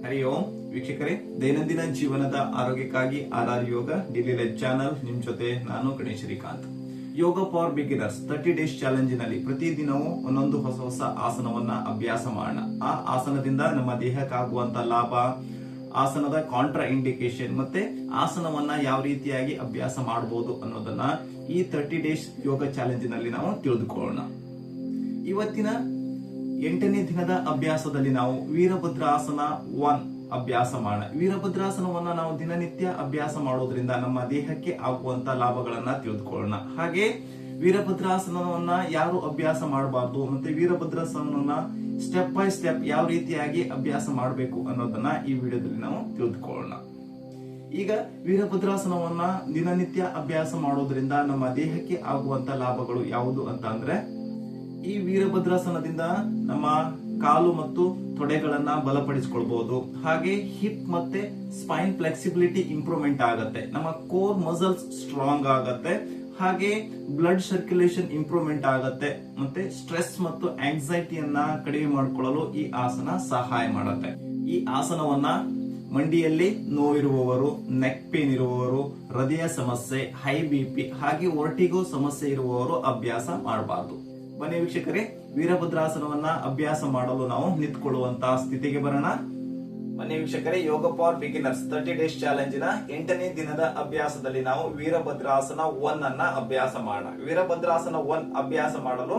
ಹರಿ ಓಂ ವೀಕ್ಷಕರೇ, ದೈನಂದಿನ ಜೀವನದ ಆರೋಗ್ಯಕ್ಕಾಗಿ ಆರ್ ಯೋಗ ಡಿಲಿ ಲೈಫ್ ಚಾನಲ್ ನಿಮ್ ಜೊತೆ ನಾನು ಗಣೇಶ್ ಶ್ರೀಕಾಂತ್. ಯೋಗ ಫಾರ್ ಬಿಗಿನರ್ಸ್ 30 ಡೇಸ್ ಚಾಲೆಂಜಿನಲ್ಲಿ ಪ್ರತಿದಿನವೂ ಒಂದೊಂದು ಹೊಸ ಆಸನವನ್ನ ಅಭ್ಯಾಸ ಮಾಡೋಣ. ಆ ಆಸನದಿಂದ ನಮ್ಮ ದೇಹಕ್ಕಾಗುವಂತ ಲಾಭ, ಆಸನದ ಕಾಂಟ್ರಾ ಇಂಡಿಕೇಶನ್ ಮತ್ತೆ ಆಸನವನ್ನ ಯಾವ ರೀತಿಯಾಗಿ ಅಭ್ಯಾಸ ಮಾಡಬಹುದು ಅನ್ನೋದನ್ನ ಈ 30 ಡೇಸ್ ಯೋಗ ಚಾಲೆಂಜಿನಲ್ಲಿ ನಾವು ತಿಳಿದುಕೊಳ್ಳೋಣ. ಇವತ್ತಿನ 8ನೇ ದಿನದ ಅಭ್ಯಾಸದಲ್ಲಿ ನಾವು ವೀರಭದ್ರಾಸನ 1 ಅಭ್ಯಾಸ ಮಾಡೋಣ. ವೀರಭದ್ರಾಸನವನ್ನ ನಾವು ದಿನನಿತ್ಯ ಅಭ್ಯಾಸ ಮಾಡೋದ್ರಿಂದ ನಮ್ಮ ದೇಹಕ್ಕೆ ಆಗುವಂತ ಲಾಭಗಳನ್ನ ತಿಳಿದುಕೊಳ್ಳೋಣ. ಹಾಗೆ ವೀರಭದ್ರಾಸನವನ್ನ ಯಾರು ಅಭ್ಯಾಸ ಮಾಡಬಾರ್ದು ಮತ್ತೆ ವೀರಭದ್ರಾಸನವನ್ನ ಸ್ಟೆಪ್ ಬೈ ಸ್ಟೆಪ್ ಯಾವ ರೀತಿಯಾಗಿ ಅಭ್ಯಾಸ ಮಾಡಬೇಕು ಅನ್ನೋದನ್ನ ಈ ವಿಡಿಯೋದಲ್ಲಿ ನಾವು ತಿಳಿದುಕೊಳ್ಳೋಣ. ಈಗ ವೀರಭದ್ರಾಸನವನ್ನ ದಿನನಿತ್ಯ ಅಭ್ಯಾಸ ಮಾಡೋದ್ರಿಂದ ನಮ್ಮ ದೇಹಕ್ಕೆ ಆಗುವಂತ ಲಾಭಗಳು ಯಾವುದು ಅಂತ ಅಂದ್ರೆ, ಈ ವೀರಭದ್ರಾಸನದಿಂದ ನಮ್ಮ ಕಾಲು ಮತ್ತು ತೊಡೆಗಳನ್ನ ಬಲಪಡಿಸಿಕೊಳ್ಬಹುದು. ಹಾಗೆ ಹಿಪ್ ಮತ್ತೆ ಸ್ಪೈನ್ ಫ್ಲೆಕ್ಸಿಬಿಲಿಟಿ ಇಂಪ್ರೂವ್ಮೆಂಟ್ ಆಗುತ್ತೆ. ನಮ್ಮ ಕೋರ್ ಮಸಲ್ಸ್ ಸ್ಟ್ರಾಂಗ್ ಆಗುತ್ತೆ. ಹಾಗೆ ಬ್ಲಡ್ ಸರ್ಕ್ಯುಲೇಷನ್ ಇಂಪ್ರೂವ್ಮೆಂಟ್ ಆಗುತ್ತೆ. ಮತ್ತೆ ಸ್ಟ್ರೆಸ್ ಮತ್ತು ಆಂಗ್ಸೈಟಿಯನ್ನ ಕಡಿಮೆ ಮಾಡಿಕೊಳ್ಳಲು ಈ ಆಸನ ಸಹಾಯ ಮಾಡುತ್ತೆ. ಈ ಆಸನವನ್ನ ಮಂಡಿಯಲ್ಲಿ ನೋವಿರುವವರು, ನೆಕ್ ಪೇನ್ ಇರುವವರು, ಹೃದಯ ಸಮಸ್ಯೆ, ಹೈ ಬಿಪಿ ಹಾಗೆ ವರ್ಟಿಗೋ ಸಮಸ್ಯೆ ಇರುವವರು ಅಭ್ಯಾಸ ಮಾಡಬಾರದು. ಬನ್ನಿ ವೀಕ್ಷಕರೇ, ವೀರಭದ್ರಾಸನವನ್ನ ಅಭ್ಯಾಸ ಮಾಡಲು ನಾವು ನಿಂತ್ಕೊಳ್ಳುವಂತಹ ಸ್ಥಿತಿಗೆ ಬರೋಣ. ಬನ್ನಿ ವೀಕ್ಷಕರೇ, ಯೋಗ ಫಾರ್ ಬಿಗಿನರ್ಸ್ 30 ಡೇಸ್ ಚಾಲೆಂಜಿನ 8ನೇ ದಿನದ ಅಭ್ಯಾಸದಲ್ಲಿ ನಾವು ವೀರಭದ್ರಾಸನ 1 ಅನ್ನ ಅಭ್ಯಾಸ ಮಾಡೋಣ. ವೀರಭದ್ರಾಸನ 1 ಅಭ್ಯಾಸ ಮಾಡಲು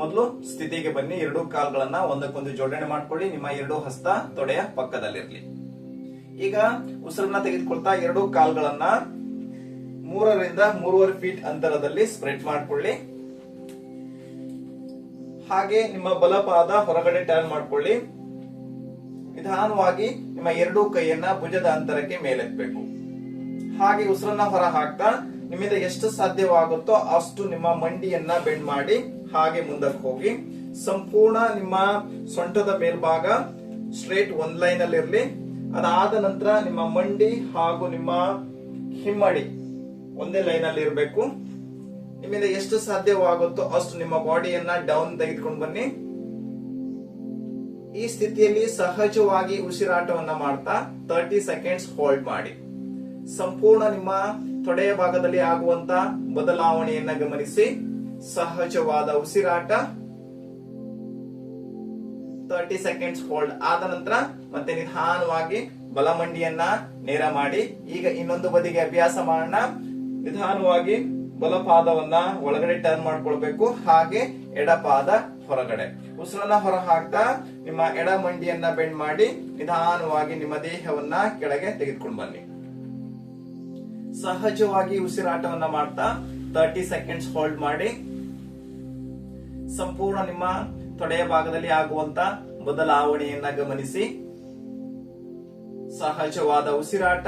ಮೊದಲು ಸ್ಥಿತಿಗೆ ಬನ್ನಿ. 2 ಕಾಲ್ಗಳನ್ನ ಒಂದಕ್ಕೊಂದು ಜೋಡಣೆ ಮಾಡ್ಕೊಳ್ಳಿ. ನಿಮ್ಮ 2 ಹಸ್ತ ತೊಡೆಯ ಪಕ್ಕದಲ್ಲಿರ್ಲಿ. ಈಗ ಉಸಿರನ್ನ ತೆಗೆದುಕೊಳ್ತಾ 2 ಕಾಲ್ಗಳನ್ನ 3 ರಿಂದ 3.5 ಫೀಟ್ ಅಂತರದಲ್ಲಿ ಸ್ಪ್ರೆಡ್ ಮಾಡ್ಕೊಳ್ಳಿ. ಹಾಗೆ ನಿಮ್ಮ ಬಲಪಾದ ಹೊರಗಡೆ ಟರ್ನ್ ಮಾಡ್ಕೊಳ್ಳಿ. ನಿಧಾನವಾಗಿ ನಿಮ್ಮ 2 ಕೈಯನ್ನ ಭುಜದ ಅಂತರಕ್ಕೆ ಮೇಲೆತ್ತಬೇಕು. ಹಾಗೆ ಉಸಿರನ್ನ ಹೊರ ಹಾಕ್ತಾ ನಿಮ್ಮಿಂದ ಎಷ್ಟು ಸಾಧ್ಯವಾಗುತ್ತೋ ಅಷ್ಟು ನಿಮ್ಮ ಮಂಡಿಯನ್ನ ಬೆಂಡ್ ಮಾಡಿ ಹಾಗೆ ಮುಂದಕ್ಕೆ ಹೋಗಿ. ಸಂಪೂರ್ಣ ನಿಮ್ಮ ಸೊಂಟದ ಮೇಲ್ಭಾಗ ಸ್ಟ್ರೇಟ್ ಒಂದ್ ಲೈನ್ ಅಲ್ಲಿ ಇರ್ಲಿ. ಅದಾದ ನಂತರ ನಿಮ್ಮ ಮಂಡಿ ಹಾಗೂ ನಿಮ್ಮ ಹಿಮ್ಮಡಿ ಒಂದೇ ಲೈನ್ ಅಲ್ಲಿ ಇರಬೇಕು. ನಿಮ್ಮಿಂದ ಎಷ್ಟು ಸಾಧ್ಯವಾಗುತ್ತೋ ಅಷ್ಟು ನಿಮ್ಮ ಬಾಡಿಯನ್ನ ಡೌನ್ ತೆಗೆದುಕೊಂಡು ಬನ್ನಿ. ಈ ಸ್ಥಿತಿಯಲ್ಲಿ ಸಹಜವಾಗಿ ಉಸಿರಾಟವನ್ನ ಮಾಡ್ತಾ 30 ಸೆಕೆಂಡ್ಸ್ ಹೋಲ್ಡ್ ಮಾಡಿ. ಸಂಪೂರ್ಣ ನಿಮ್ಮ ತೊಡೆಯ ಭಾಗದಲ್ಲಿ ಆಗುವಂತ ಬದಲಾವಣೆಯನ್ನ ಗಮನಿಸಿ. ಸಹಜವಾದ ಉಸಿರಾಟ 30 ಸೆಕೆಂಡ್ಸ್ ಹೋಲ್ಡ್ ಆದ ನಂತರ ಮತ್ತೆ ನಿಧಾನವಾಗಿ ಬಲಮಂಡಿಯನ್ನ ನೇರ ಮಾಡಿ. ಈಗ ಇನ್ನೊಂದು ಬದಿಗೆ ಅಭ್ಯಾಸ ಮಾಡೋಣ. ನಿಧಾನವಾಗಿ ಬಲಪಾದವನ್ನ ಒಳಗಡೆ ಟರ್ನ್ ಮಾಡ್ಕೊಳ್ಬೇಕು. ಹಾಗೆ ಎಡಪಾದ ಹೊರಗಡೆ. ಉಸಿರನ್ನ ಹೊರ ಹಾಕ್ತಾ ನಿಮ್ಮ ಎಡ ಮಂಡಿಯನ್ನ ಬೆಂಡ್ ಮಾಡಿ ನಿಧಾನವಾಗಿ ನಿಮ್ಮ ದೇಹವನ್ನ ಕೆಳಗೆ ತೆಗೆದುಕೊಂಡು ಬನ್ನಿ. ಸಹಜವಾಗಿ ಉಸಿರಾಟವನ್ನ ಮಾಡ್ತಾ 30 ಸೆಕೆಂಡ್ಸ್ ಹೋಲ್ಡ್ ಮಾಡಿ. ಸಂಪೂರ್ಣ ನಿಮ್ಮ ತೊಡೆಯ ಭಾಗದಲ್ಲಿ ಆಗುವಂತ ಬದಲಾವಣೆಯನ್ನ ಗಮನಿಸಿ. ಸಹಜವಾದ ಉಸಿರಾಟ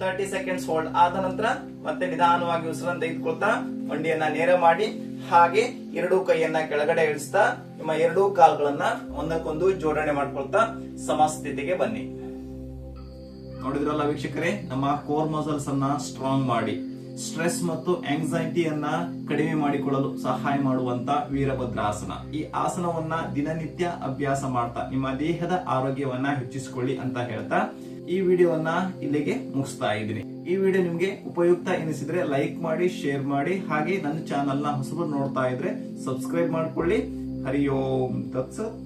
30 ಸೆಕೆಂಡ್ಸ್ ಹೋಲ್ಡ್ ಆದ ನಂತರ ಮತ್ತೆ ನಿಧಾನವಾಗಿ ಉಸಿರನ್ನು ತೆಗೆದುಕೊಳ್ತಾ ಮಂಡಿಯನ್ನ ನೇರ ಮಾಡಿ. ಹಾಗೆ 2 ಕೈಯನ್ನ ಕೆಳಗಡೆ ಇಳಿಸ್ತಾ ನಿಮ್ಮ 2 ಕಾಲ್ಗಳನ್ನ ಒಂದಕ್ಕೊಂದು ಜೋಡಣೆ ಮಾಡ್ಕೊಳ್ತಾ ಸಮಸ್ಥಿತಿಗೆ ಬನ್ನಿ. ನೋಡಿದ್ರಲ್ಲ ವೀಕ್ಷಕರೇ, ನಮ್ಮ ಕೋರ್ ಮಸಲ್ಸ್ ಅನ್ನ ಸ್ಟ್ರಾಂಗ್ ಮಾಡಿ ಸ್ಟ್ರೆಸ್ ಮತ್ತು ಆಂಗ್ಸೈಟಿಯನ್ನ ಕಡಿಮೆ ಮಾಡಿಕೊಳ್ಳಲು ಸಹಾಯ ಮಾಡುವಂತ ವೀರಭದ್ರಾಸನ. ಈ ಆಸನವನ್ನ ದಿನನಿತ್ಯ ಅಭ್ಯಾಸ ಮಾಡ್ತಾ ನಿಮ್ಮ ದೇಹದ ಆರೋಗ್ಯವನ್ನ ಹೆಚ್ಚಿಸಿಕೊಳ್ಳಿ ಅಂತ ಹೇಳ್ತಾ ಈ ವಿಡಿಯೋವನ್ನ ಇಲ್ಲಿಗೆ ಮುಗಿಸ್ತಾ ಇದ್ದೀನಿ. ಈ ವಿಡಿಯೋ ನಿಮ್ಗೆ ಉಪಯುಕ್ತ ಎನಿಸಿದ್ರೆ ಲೈಕ್ ಮಾಡಿ, ಶೇರ್ ಮಾಡಿ. ಹಾಗೆ ನನ್ನ ಚಾನೆಲ್ ನ ಹೊಸಬರು ನೋಡ್ತಾ ಇದ್ರೆ ಸಬ್ಸ್ಕ್ರೈಬ್ ಮಾಡ್ಕೊಳ್ಳಿ. ಹರಿ ಓಂ ತತ್ಸತ್.